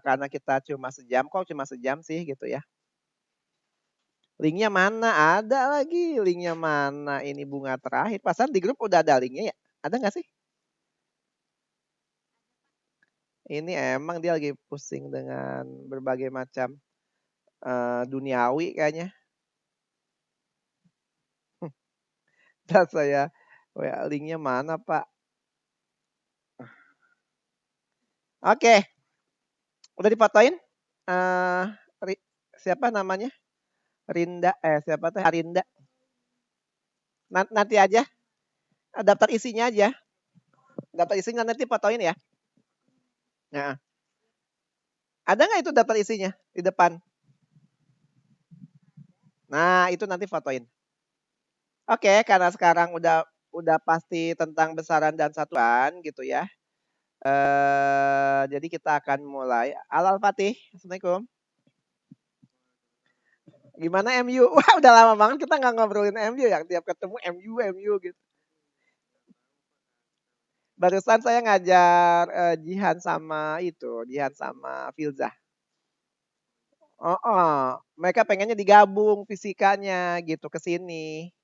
karena kita cuma sejam, kok cuma sejam sih gitu ya. Linknya mana? Ada lagi linknya mana? Ini bunga terakhir. Pasan di grup udah ada linknya ya? Ada nggak sih? Ini emang dia lagi pusing dengan berbagai macam duniawi kayaknya. Dan saya, linknya mana Pak? Oke, udah difotoin? Siapa namanya? Rinda, siapa tuh? Arinda. Nanti aja, daftar isinya aja. Daftar isinya nanti fotoin ya. Nah, ada nggak itu daftar isinya di depan? Nah, itu nanti fotoin. Oke, karena sekarang udah pasti tentang besaran dan satuan gitu ya. Jadi kita akan mulai. Al-Fatih, Assalamualaikum. Gimana MU? Wah, udah lama banget kita nggak ngobrolin MU ya. Tiap ketemu MU gitu. Barusan saya ngajar Jihan sama Filzah. Oh, mereka pengennya digabung fisikanya gitu ke sini.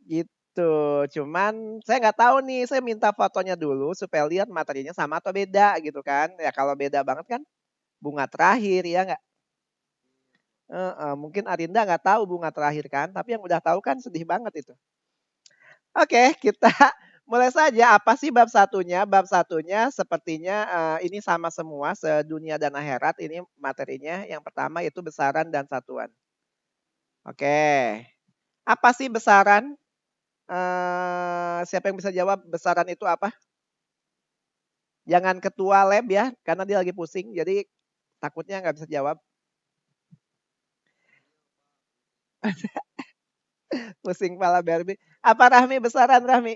Gitu. Cuman saya nggak tahu nih, saya minta fotonya dulu supaya lihat materinya sama atau beda gitu kan. Ya kalau beda banget kan bunga terakhir ya nggak? Mungkin Arinda nggak tahu bunga terakhir kan, tapi yang udah tahu kan sedih banget itu. Oke, kita mulai saja. Apa sih bab satunya? Bab satunya sepertinya ini sama semua, sedunia dan akhirat. Ini materinya. Yang pertama itu besaran dan satuan. Oke. Apa sih besaran? Siapa yang bisa jawab besaran itu apa? Jangan ketua lab ya, karena dia lagi pusing. Jadi takutnya nggak bisa jawab. Pusing kepala Barbie. Apa Rahmi besaran Rahmi?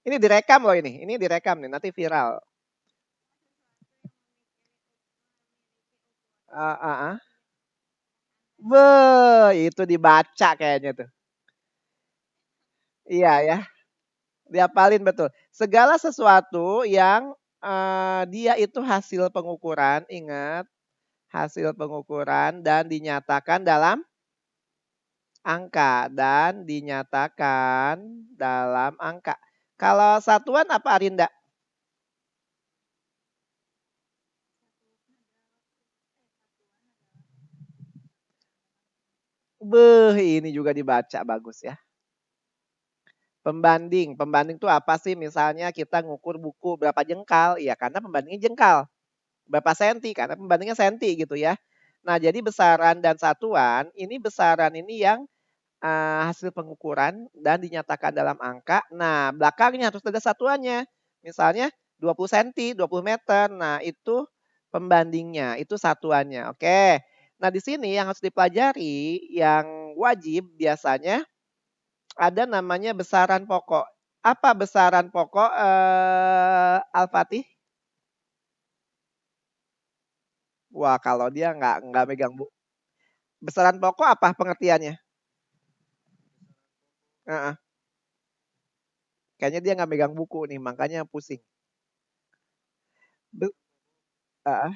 Ini direkam loh ini. Ini direkam nih, nanti viral. Itu dibaca kayaknya tuh. Iya ya, dihafalin betul. Segala sesuatu yang dia itu hasil pengukuran, ingat, hasil pengukuran dan dinyatakan dalam angka dan dinyatakan dalam angka. Kalau satuan apa Arinda? Ini juga dibaca bagus ya. Pembanding. Pembanding itu apa sih? Misalnya kita ngukur buku berapa jengkal. Ya karena pembandingnya jengkal. Berapa senti? Karena pembandingnya senti gitu ya. Nah jadi besaran dan satuan. Ini besaran ini yang hasil pengukuran dan dinyatakan dalam angka. Nah belakangnya harus ada satuannya. Misalnya 20 cm, 20 meter. Nah itu pembandingnya. Itu satuannya. Oke. Nah di sini yang harus dipelajari yang wajib biasanya ada namanya besaran pokok. Apa besaran pokok Al-Fatih? Wah, kalau dia nggak megang bu. Besaran pokok apa pengertiannya? Uh-uh. Kayaknya dia nggak megang buku nih, makanya pusing. Be uh,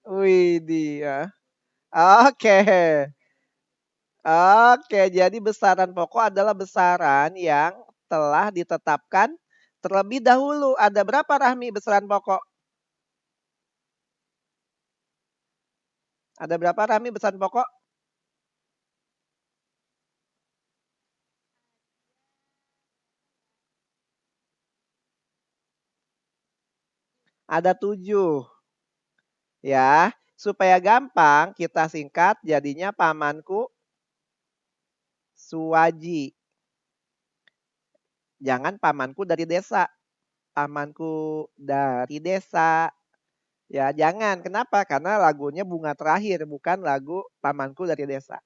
Wih, dia. Oke. Oke, jadi besaran pokok adalah besaran yang telah ditetapkan terlebih dahulu. Ada berapa Rahmi besaran pokok? Ada berapa Rahmi besaran pokok? Ada 7. Ya, supaya gampang kita singkat jadinya pamanku Suwaji. Jangan pamanku dari desa. Pamanku dari desa. Ya, jangan. Kenapa? Karena lagunya Bunga Terakhir, bukan lagu Pamanku dari Desa.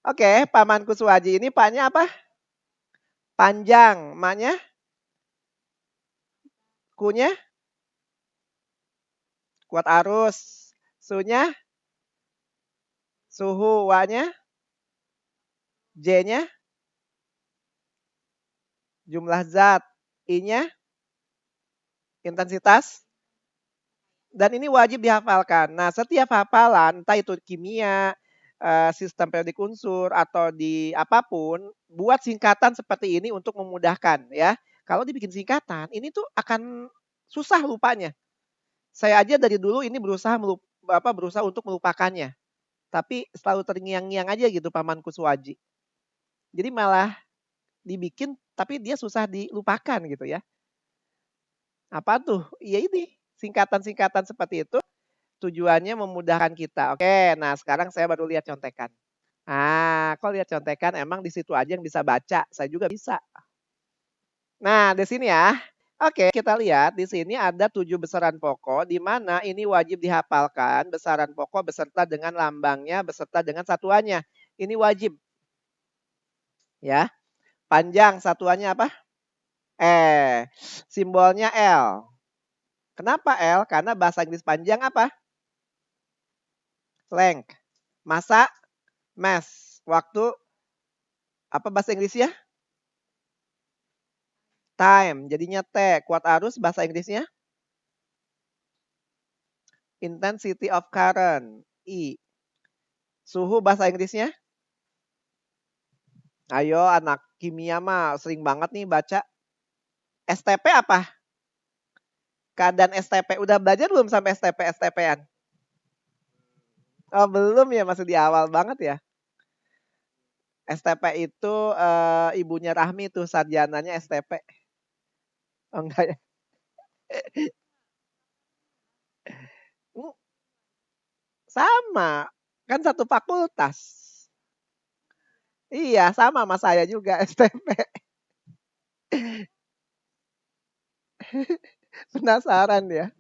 Oke, Pamanku Suwaji ini paknya apa? Panjang. Maknya? Kunya? Kuat arus. Sunya? Suhu. Wanya? J-nya? Jumlah zat. I-nya intensitas. Dan ini wajib dihafalkan. Nah, setiap hafalan, entah itu kimia, sistem periodik unsur, atau di apapun, buat singkatan seperti ini untuk memudahkan ya. Kalau dibikin singkatan, ini tuh akan susah lupanya. Saya aja dari dulu ini berusaha untuk melupakannya. Tapi selalu terngiang-ngiang aja gitu pamanku Suwaji. Jadi malah dibikin tapi dia susah dilupakan gitu ya. Apa tuh? Ya ini, singkatan-singkatan seperti itu tujuannya memudahkan kita. Oke, nah sekarang saya baru lihat contekan. Ah, kok lihat contekan emang di situ aja yang bisa baca, saya juga bisa. Nah, di sini ya. Oke, kita lihat di sini ada 7 besaran pokok di mana ini wajib dihafalkan besaran pokok beserta dengan lambangnya beserta dengan satuannya. Ini wajib. Ya. Panjang satuannya apa? Simbolnya L. Kenapa L? Karena bahasa Inggris panjang apa? Length. Masa? Mass. Waktu? Apa bahasa Inggrisnya? Time. Jadinya T. Kuat arus bahasa Inggrisnya? Intensity of current. I. Suhu bahasa Inggrisnya? Ayo anak kimia mah sering banget nih baca. STP apa? Keadaan STP. Udah belajar belum sampai STP-STP-an? Oh belum ya, masih di awal banget ya. STP itu ibunya Rahmi tuh sarjananya STP. Oh enggak ya? Sama. Kan satu fakultas. Iya, sama sama saya juga STP. Penasaran ya.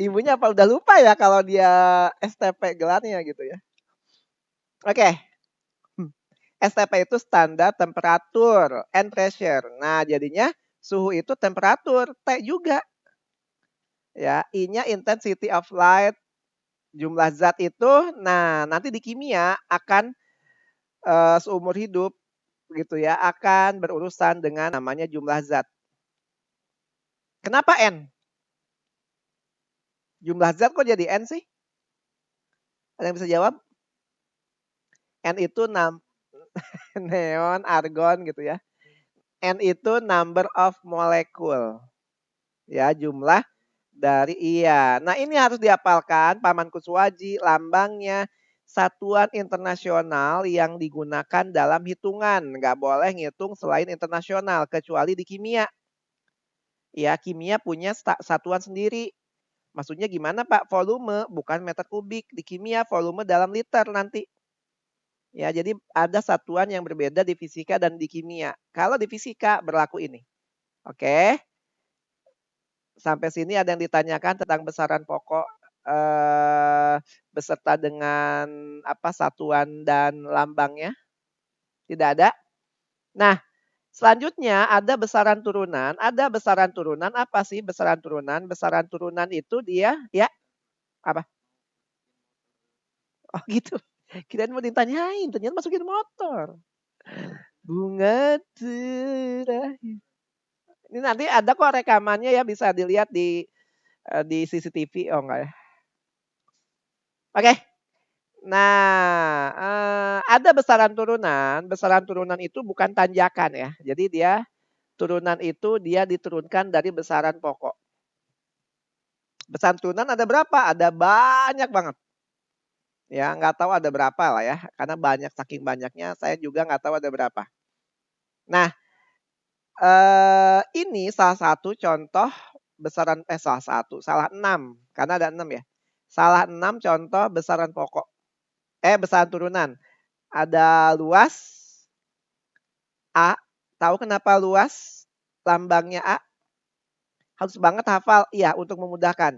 Ibunya apa udah lupa ya kalau dia STP gelarnya gitu ya. Oke. STP itu standar temperatur and pressure. Nah, jadinya suhu itu temperatur, T juga. Ya, I-nya intensity of light, jumlah zat itu. Nah, nanti di kimia akan seumur hidup gitu ya, akan berurusan dengan namanya jumlah zat. Kenapa N? Jumlah zat kok jadi N sih? Ada yang bisa jawab? N itu neon, argon gitu ya. N itu number of molecule. Ya, jumlah dari iya. Nah, ini harus dihafalkan Pamanku Suwaji, lambangnya satuan internasional yang digunakan dalam hitungan. Nggak boleh ngitung selain internasional, kecuali di kimia. Ya, kimia punya satuan sendiri. Maksudnya gimana Pak? Volume, bukan meter kubik. Di kimia volume dalam liter nanti. Ya, jadi ada satuan yang berbeda di fisika dan di kimia. Kalau di fisika berlaku ini. Oke. Sampai sini ada yang ditanyakan tentang besaran pokok beserta dengan apa satuan dan lambangnya? Tidak ada. Nah, selanjutnya ada besaran turunan. Ada besaran turunan apa sih besaran turunan? Besaran turunan itu dia ya apa? Oh gitu. Kirain mau ditanyain, ternyata masukin motor. Bunga terakhir. Ini nanti ada kok rekamannya ya bisa dilihat di CCTV. Oh enggak ya? Oke. Nah, ada besaran turunan. Besaran turunan itu bukan tanjakan ya. Jadi dia turunan itu dia diturunkan dari besaran pokok. Besaran turunan ada berapa? Ada banyak banget. Ya, nggak tahu ada berapa lah ya. Karena banyak, saking banyaknya saya juga nggak tahu ada berapa. Nah, ini salah satu contoh besaran salah 6 karena ada 6 ya. Salah 6 contoh besaran pokok. Besaran turunan. Ada luas A. Tahu kenapa luas? Lambangnya A. Harus banget hafal. Iya, untuk memudahkan.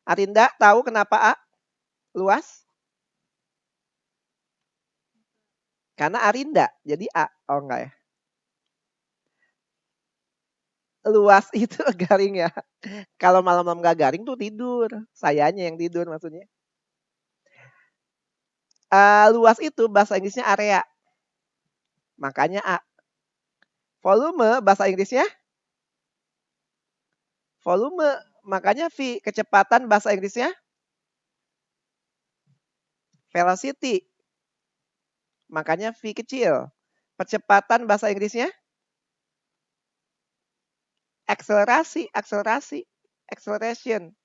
Arinda tahu kenapa A? Luas? Karena Arinda. Jadi A. Oh enggak ya. Luas itu garing ya. Kalau malam-malam gak garing tuh tidur. Sayanya yang tidur maksudnya. Luas itu bahasa Inggrisnya area. Makanya A. Volume bahasa Inggrisnya? Volume. Makanya V. Kecepatan bahasa Inggrisnya? Velocity. Makanya V kecil. Percepatan bahasa Inggrisnya? Akselerasi. Acceleration.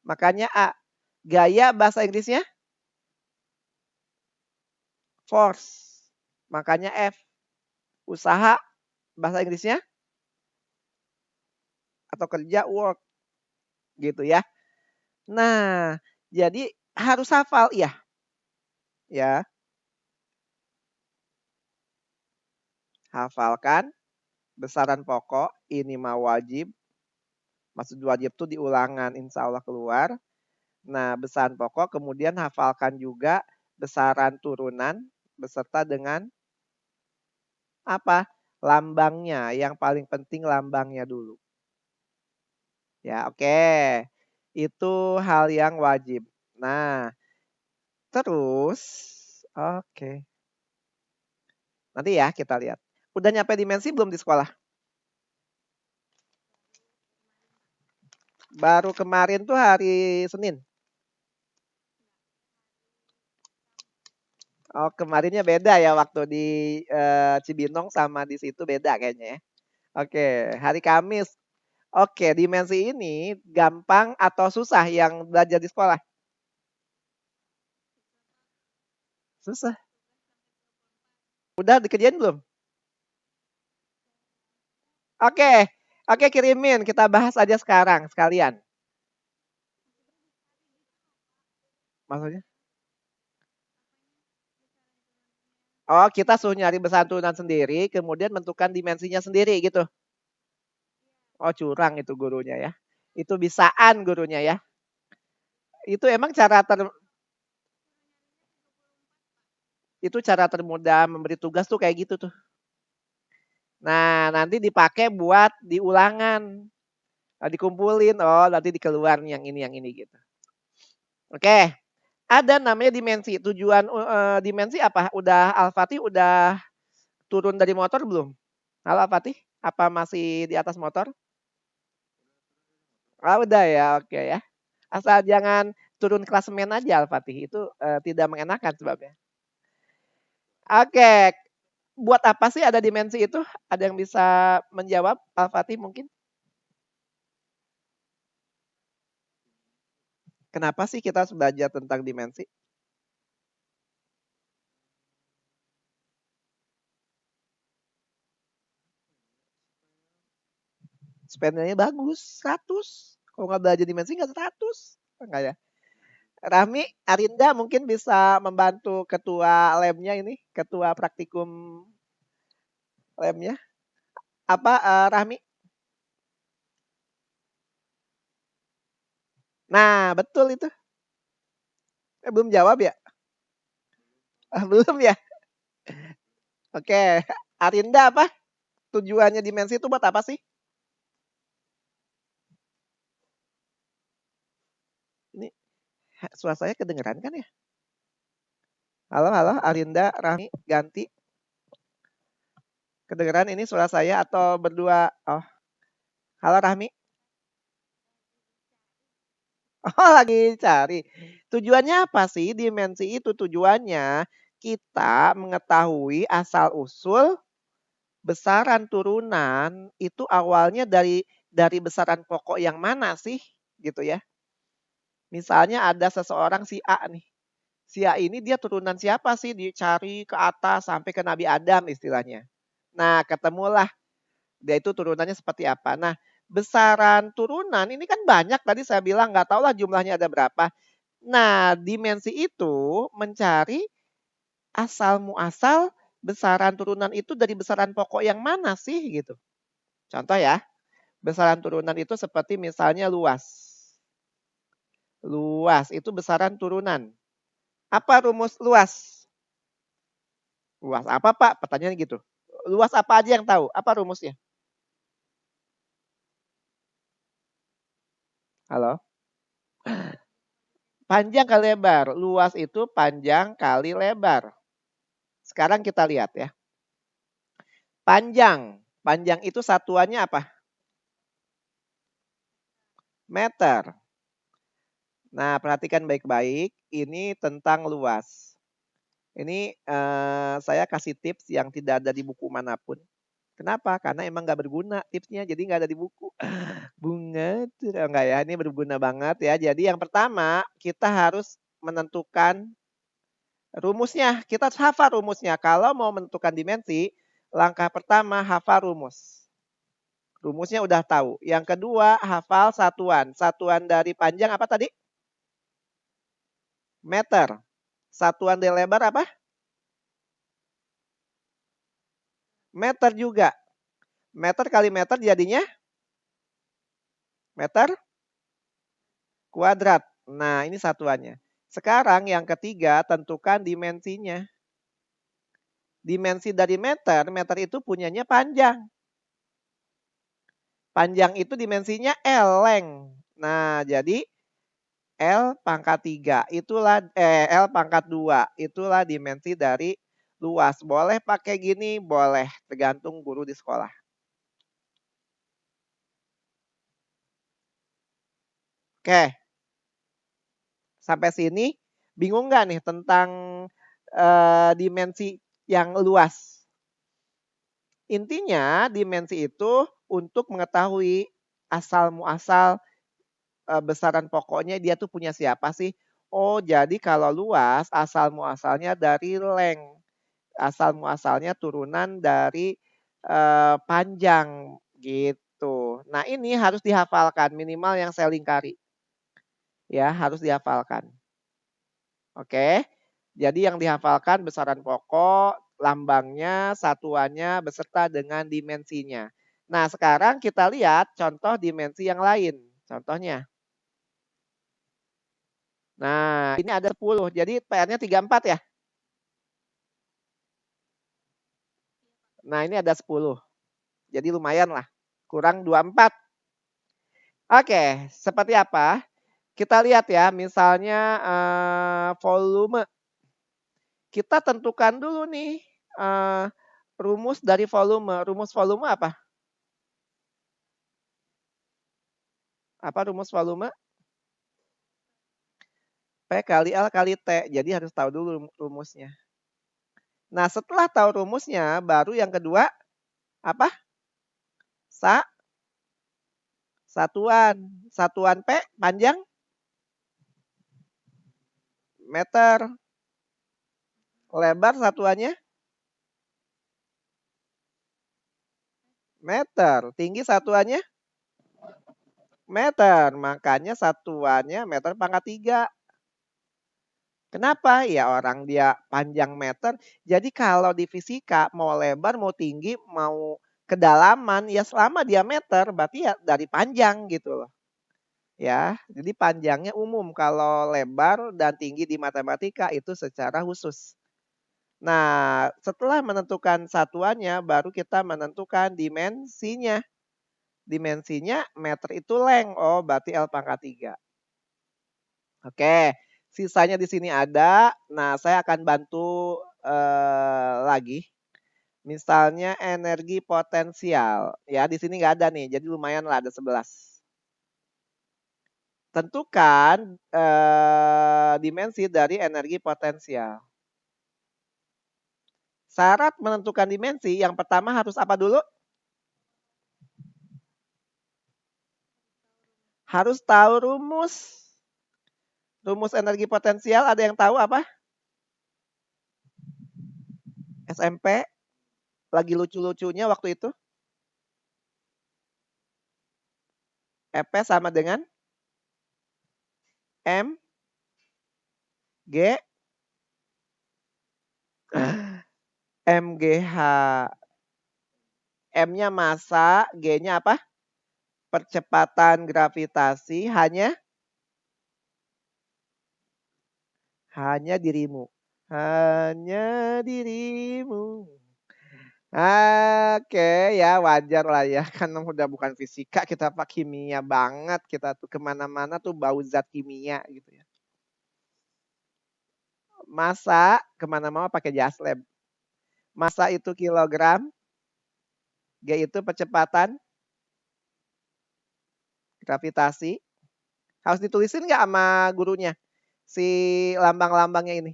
Makanya A. Gaya bahasa Inggrisnya? Force. Makanya F. Usaha bahasa Inggrisnya? Atau kerja work. Gitu ya. Nah, jadi harus hafal ya. Ya. Hafalkan besaran pokok, ini mah wajib. Maksud wajib itu di ulangan insya Allah keluar. Nah, besaran pokok kemudian hafalkan juga besaran turunan beserta dengan apa? Lambangnya. Yang paling penting lambangnya dulu. Ya, oke. Itu hal yang wajib. Nah, terus oke. Nanti ya kita lihat. Udah nyampe dimensi belum di sekolah? Baru kemarin tuh hari Senin. Oh, kemarinnya beda ya waktu di Cibinong sama di situ beda kayaknya ya. Oke, hari Kamis. Oke, dimensi ini gampang atau susah yang belajar di sekolah? Susah. Udah dikerjain belum? Oke, oke kirimin. Kita bahas aja sekarang sekalian. Maksudnya? Oh, kita suruh nyari besaran turunan sendiri, kemudian menentukan dimensinya sendiri gitu. Oh, curang itu gurunya ya. Itu bisaan gurunya ya. Itu emang itu cara termudah memberi tugas tuh kayak gitu tuh. Nah, nanti dipakai buat di ulangan. Nah, dikumpulin, oh nanti dikeluar yang ini gitu. Oke, ada namanya dimensi. Tujuan dimensi apa? Udah Al-Fatih udah turun dari motor belum? Halo Al-Fatih, apa masih di atas motor? Ah, udah ya, oke ya. Asal jangan turun klasemen aja Al-Fatih, itu tidak mengenakan sebabnya. Oke, buat apa sih ada dimensi itu? Ada yang bisa menjawab Al-Fatih mungkin? Kenapa sih kita harus belajar tentang dimensi? Spendnya bagus, 100. Kalau nggak belajar dimensi nggak 100. Enggak ya? Rahmi, Arinda mungkin bisa membantu ketua lemnya ini, ketua praktikum lemnya. Apa Rahmi? Nah, betul itu. Belum jawab ya? Belum ya? Oke. Arinda apa? Tujuannya dimensi itu buat apa sih? Ini suara saya kedengeran kan ya? Halo, halo, Arinda, Rahmi, ganti. Kedengeran ini suara saya atau berdua? Oh, halo Rahmi. Oh, lagi cari. Tujuannya apa sih dimensi itu? Tujuannya kita mengetahui asal-usul besaran turunan itu awalnya dari besaran pokok yang mana sih? Gitu ya. Misalnya ada seseorang si A nih. Si A ini dia turunan siapa sih? Dicari ke atas sampai ke Nabi Adam istilahnya. Nah, ketemulah dia itu turunannya seperti apa. Nah, besaran turunan ini kan banyak tadi saya bilang nggak tahu lah jumlahnya ada berapa. Nah, dimensi itu mencari asal muasal besaran turunan itu dari besaran pokok yang mana sih gitu. Contoh ya, besaran turunan itu seperti misalnya luas. Luas itu besaran turunan. Apa rumus luas? Luas apa Pak? Pertanyaannya gitu. Luas apa aja yang tahu? Apa rumusnya? Halo? Panjang kali lebar. Luas itu panjang kali lebar. Sekarang kita lihat ya. Panjang. Panjang itu satuannya apa? Meter. Nah, perhatikan baik-baik, ini tentang luas. Ini saya kasih tips yang tidak ada di buku manapun. Kenapa? Karena emang nggak berguna tipsnya, jadi nggak ada di buku. Bunga tuh enggak ya, ini berguna banget ya. Jadi yang pertama, kita harus menentukan rumusnya. Kita harus hafal rumusnya. Kalau mau menentukan dimensi, langkah pertama hafal rumus. Rumusnya udah tahu. Yang kedua, hafal satuan. Satuan dari panjang apa tadi? Meter. Satuan dari lebar apa? Meter juga. Meter kali meter jadinya meter kuadrat. Nah, ini satuannya. Sekarang yang ketiga, tentukan dimensinya. Dimensi dari meter, meter itu punyanya panjang. Panjang itu dimensinya L, length. Nah, jadi L pangkat 3, itulah L pangkat 2, itulah dimensi dari luas. Boleh pakai gini, boleh, tergantung guru di sekolah. Oke. Sampai sini bingung nggak nih tentang dimensi yang luas? Intinya dimensi itu untuk mengetahui asal muasal besaran pokoknya dia tuh punya siapa sih? Oh, jadi kalau luas asal muasalnya dari length. Asal muasalnya turunan dari panjang gitu. Nah, ini harus dihafalkan minimal yang saya lingkari. Ya, harus dihafalkan. Oke. Jadi yang dihafalkan besaran pokok, lambangnya, satuannya beserta dengan dimensinya. Nah, sekarang kita lihat contoh dimensi yang lain. Contohnya. Nah, ini ada 10. Jadi PR-nya 34 ya? Nah, ini ada 10. Jadi lumayan lah. Kurang 24. Oke, seperti apa? Kita lihat ya, misalnya volume. Kita tentukan dulu nih rumus dari volume. Rumus volume apa? Apa rumus volume? P kali L kali T. Jadi harus tahu dulu rumusnya. Nah, setelah tahu rumusnya, baru yang kedua apa? Satuan. Satuan P panjang meter. Lebar satuannya meter. Tinggi satuannya meter. Makanya satuannya meter pangkat 3. Kenapa? Ya orang dia panjang meter. Jadi kalau di fisika mau lebar, mau tinggi, mau kedalaman, ya selama diameter berarti ya dari panjang gitu loh. Ya, jadi panjangnya umum. Kalau lebar dan tinggi di matematika itu secara khusus. Nah, setelah menentukan satuannya, baru kita menentukan dimensinya. Dimensinya meter itu length. Oh, berarti L pangkat 3. Oke, sisanya di sini ada. Nah, saya akan bantu lagi. Misalnya energi potensial. Ya, di sini nggak ada nih, jadi lumayan lah ada 11. Tentukan dimensi dari energi potensial. Syarat menentukan dimensi, yang pertama harus apa dulu? Harus tahu rumus. Rumus energi potensial ada yang tahu apa? SMP lagi lucu-lucunya waktu itu. EP sama dengan M G MGH. M-nya massa, G-nya apa? Percepatan gravitasi hanya dirimu. Hanya dirimu. Oke, ya wajar lah ya, karena udah bukan fisika, kita pakai kimia banget, kita tuh kemana-mana tuh bau zat kimia gitu ya. Massa kemana-mana pakai jas lab. Massa itu kilogram, G itu percepatan gravitasi. Harus ditulisin nggak sama gurunya? Si lambang-lambangnya ini?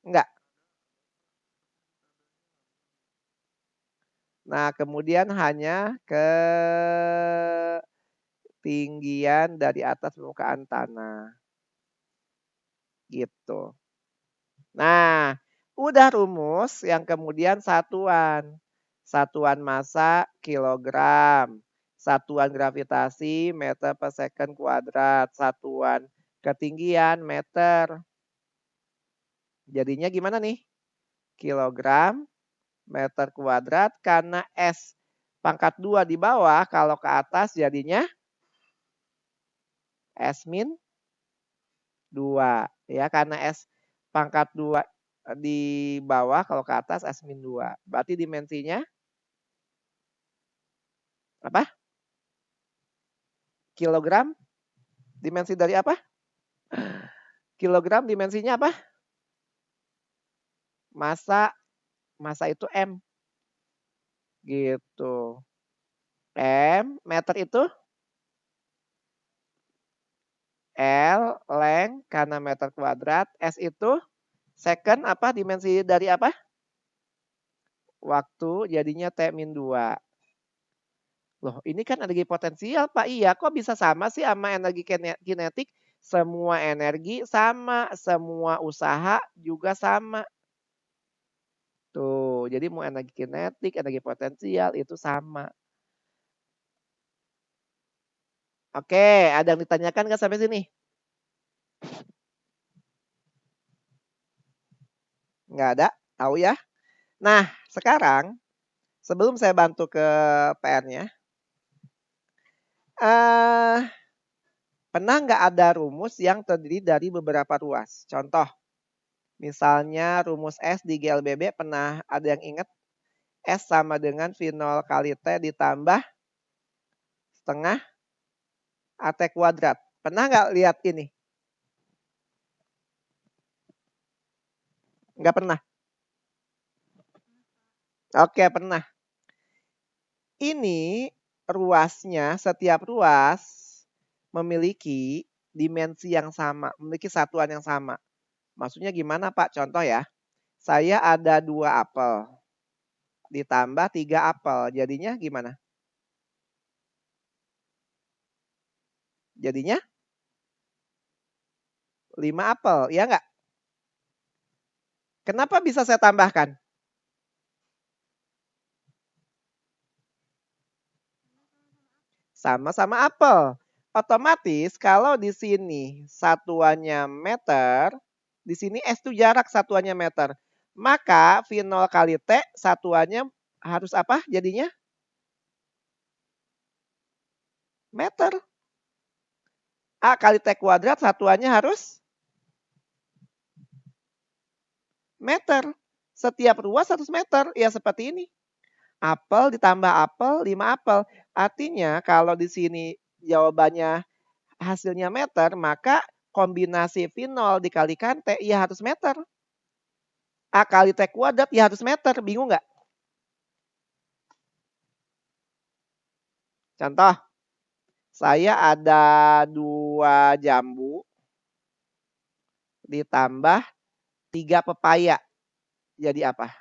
Enggak. Nah, kemudian hanya ketinggian dari atas permukaan tanah. Gitu. Nah, udah rumus yang kemudian satuan. Satuan massa kilogram. Satuan gravitasi meter per second kuadrat. Satuan ketinggian meter. Jadinya gimana nih? Kilogram meter kuadrat karena S pangkat 2 di bawah, kalau ke atas jadinya S min 2. Ya, karena S pangkat 2 di bawah, kalau ke atas S min 2. Berarti dimensinya apa? Kilogram. Dimensi dari apa? Kilogram dimensinya apa? Massa itu M. Gitu. M, meter itu L, length karena meter kuadrat. S itu second, apa? Dimensi dari apa? Waktu, jadinya T min 2. Loh, ini kan energi potensial, Pak. Iya, kok bisa sama sih sama energi kinetik? Semua energi sama, semua usaha juga sama. Tuh, jadi mau energi kinetik, energi potensial itu sama. Oke, ada yang ditanyakan nggak sampai sini? Nggak ada? Tahu ya? Nah, sekarang sebelum saya bantu ke PR-nya, pernah nggak ada rumus yang terdiri dari beberapa ruas? Contoh, misalnya rumus S di GLBB, pernah ada yang ingat? S sama dengan V0 kali T ditambah setengah AT kuadrat. Pernah nggak lihat ini? Nggak pernah? Oke, pernah. Ini ruasnya, setiap ruas memiliki dimensi yang sama, memiliki satuan yang sama. Maksudnya gimana, Pak? Contoh ya, saya ada 2 apel, ditambah 3 apel, jadinya gimana? Jadinya 5 apel, ya nggak? Kenapa bisa saya tambahkan? Sama-sama apel. Otomatis kalau di sini satuannya meter, di sini S itu jarak satuannya meter. Maka V0 kali T satuannya harus apa jadinya? Meter. A kali T kuadrat satuannya harus meter. Setiap ruas 100 meter. Ya seperti ini. Apel ditambah apel, 5 apel. Artinya kalau di sini jawabannya hasilnya meter, maka kombinasi V0 dikalikan T ya harus meter. A kali T kuadrat ya harus meter. Bingung nggak? Contoh, saya ada 2 jambu ditambah 3 pepaya. Jadi apa?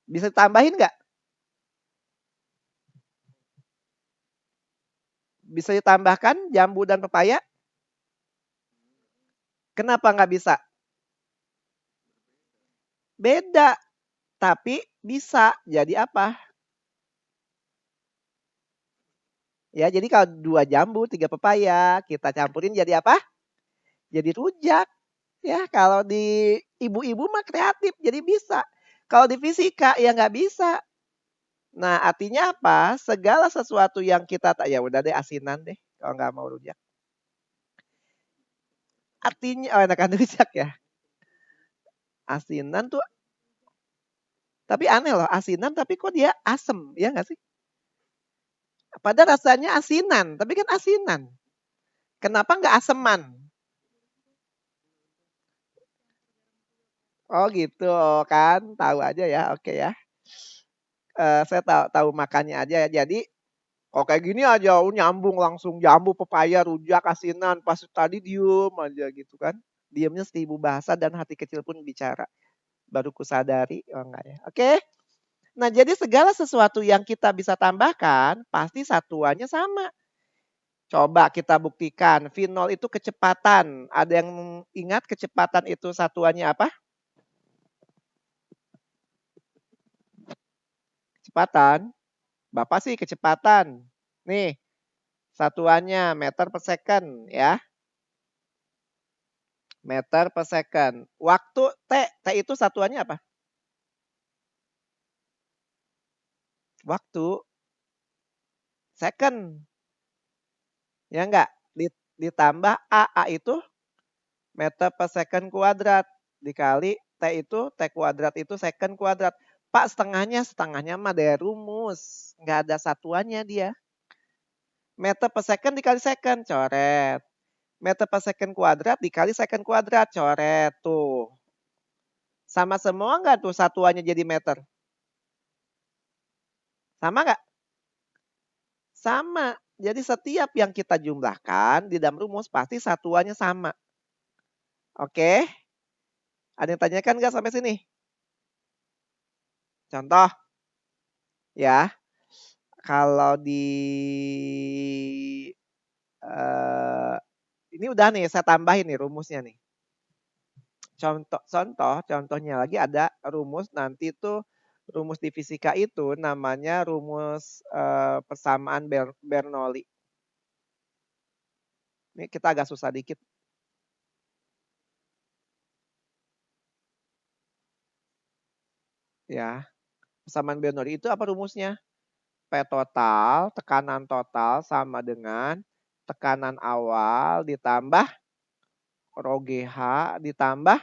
Bisa ditambahin nggak? Bisa ditambahkan jambu dan pepaya? Kenapa nggak bisa? Beda, tapi bisa. Jadi apa? Ya, jadi kalau 2 jambu, 3 pepaya, kita campurin jadi apa? Jadi rujak. Ya, kalau di ibu-ibu mah kreatif, jadi bisa. Kalau di fisika ya nggak bisa. Nah, artinya apa? Segala sesuatu yang kita tak, ya udah deh asinan deh kalau nggak mau rujak. Artinya, oh enakan rujak ya. Asinan tuh, tapi aneh loh, asinan tapi kok dia asem, ya nggak sih? Padahal rasanya asinan, tapi kan asinan. Kenapa nggak aseman? Oh gitu kan, tahu aja ya, oke ya. Saya tahu makannya aja ya. Jadi kalau kayak gini aja nyambung langsung jambu, pepaya, rujak, asinan. Pas tadi diem aja gitu kan. Diemnya 1000 bahasa dan hati kecil pun bicara. Baru kusadari, oh enggak ya. Oke. Nah, jadi segala sesuatu yang kita bisa tambahkan pasti satuannya sama. Coba kita buktikan. V0 itu kecepatan. Ada yang ingat kecepatan itu satuannya apa? Kecepatan. Bapak sih kecepatan. Nih, satuannya meter per second ya. Meter per second. Waktu T, T itu satuannya apa? Waktu second. Ya enggak? Ditambah A itu meter per second kuadrat. Dikali T itu, T kuadrat itu second kuadrat. Pak, setengahnya mah dari rumus. Enggak ada satuannya dia. Meter per second dikali second, coret. Meter per second kuadrat dikali second kuadrat, coret. Tuh. Sama semua enggak tuh satuannya jadi meter? Sama enggak? Sama. Jadi setiap yang kita jumlahkan di dalam rumus pasti satuannya sama. Oke? Ada yang tanyakan nggak sampai sini? Contoh. Ya. Kalau di ini udah nih saya tambahin nih rumusnya nih. Contohnya lagi ada rumus nanti tuh rumus di fisika itu namanya rumus persamaan Bernoulli. Ini kita agak susah dikit. Ya. Persamaan Bernoulli itu apa rumusnya? P total, tekanan total sama dengan tekanan awal ditambah rho GH ditambah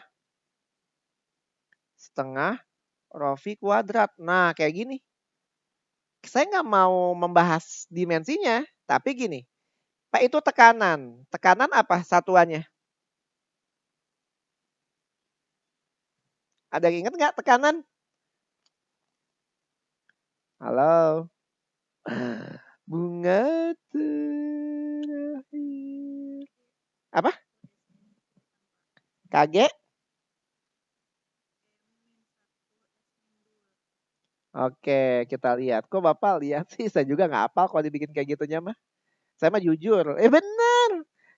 setengah rho V kuadrat. Nah, kayak gini. Saya nggak mau membahas dimensinya, tapi gini. P itu tekanan. Tekanan apa satuannya? Ada yang ingat nggak tekanan? Halo? Bunga terakhir. Apa? KG? Oke, kita lihat. Kok Bapak lihat sih? Saya juga nggak hafal kalau dibikin kayak gitunya mah. Saya mah jujur. Benar.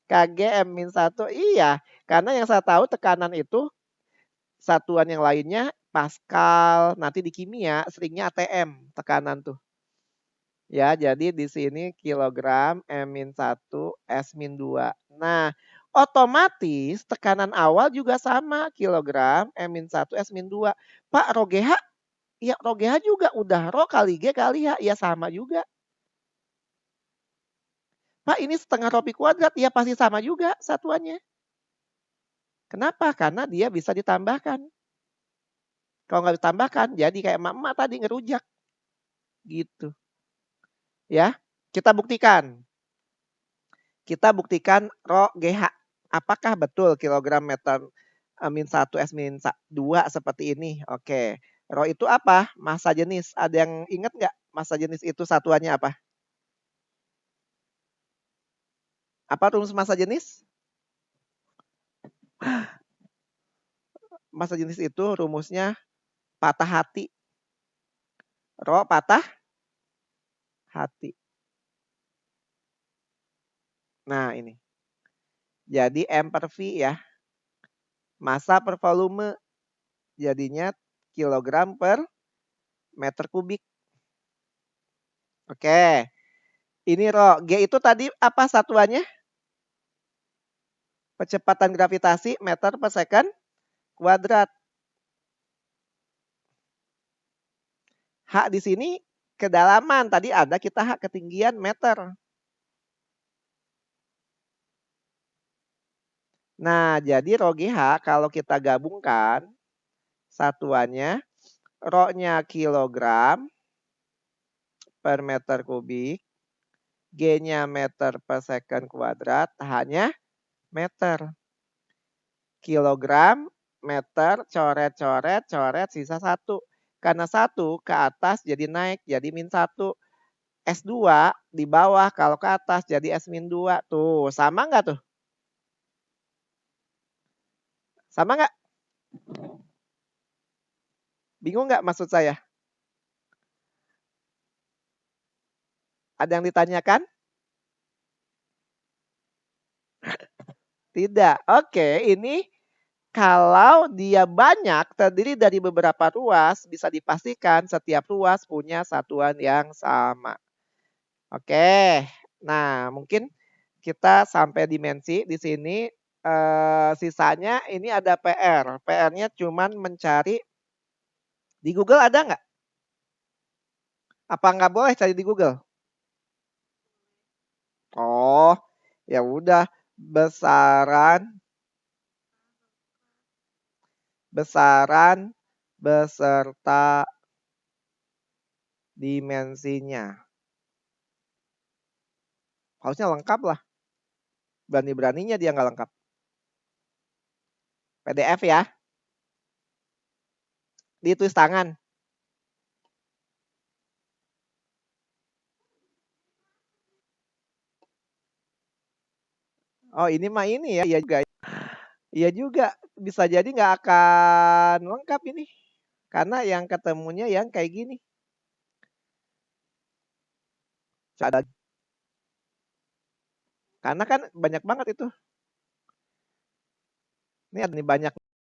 KG M-1. Iya. Karena yang saya tahu tekanan itu satuan yang lainnya Pascal. Nanti di kimia seringnya ATM tekanan tuh. Ya, jadi di sini kilogram M-1 S-2. Nah, otomatis tekanan awal juga sama kilogram M-1 S-2. Pak, rho GH? Ya, rho GH juga udah rho kali G kali H. Ya sama juga. Pak, ini setengah rho pi kuadrat. Ya pasti sama juga satuannya. Kenapa? Karena dia bisa ditambahkan. Kalau nggak ditambahkan, jadi kayak emak-emak tadi ngerujak. Gitu. Ya, kita buktikan. Kita buktikan rho GH. Apakah betul kilogram meter min 1 S min 2 seperti ini? Oke. Rho itu apa? Massa jenis. Ada yang ingat nggak massa jenis itu satuannya apa? Apa rumus massa jenis? Massa jenis itu rumusnya patah hati. Rho patah hati. Nah ini. Jadi M per V ya. Massa per volume. Jadinya kilogram per meter kubik. Oke. Ini rho. G itu tadi apa satuannya? Kecepatan gravitasi meter per second kuadrat. H di sini kedalaman. Tadi ada kita H ketinggian meter. Nah, jadi rho GH kalau kita gabungkan satuannya rho-nya kilogram per meter kubik G-nya meter per second kuadrat, H-nya meter. Kilogram, meter, coret, coret, coret, sisa 1. Karena 1 ke atas jadi naik, jadi -1. S2 di bawah kalau ke atas jadi S-2. Tuh, sama nggak tuh? Sama nggak? Bingung nggak maksud saya? Ada yang ditanyakan? Tidak. Oke, ini kalau dia banyak terdiri dari beberapa ruas, bisa dipastikan setiap ruas punya satuan yang sama. Oke. Nah, mungkin kita sampai dimensi di sini. Sisanya ini ada PR. PR-nya cuman mencari di Google ada nggak? Apa nggak boleh cari di Google? Oh, ya udah. Besaran beserta dimensinya. Harusnya lengkap lah. Berani-beraninya dia nggak lengkap. PDF ya. Ditulis tangan. Oh, ini mah ini ya. Iya juga. Iya juga. Bisa jadi nggak akan lengkap ini. Karena yang ketemunya yang kayak gini. Ada. Karena kan banyak banget itu. Ini ada nih banyak.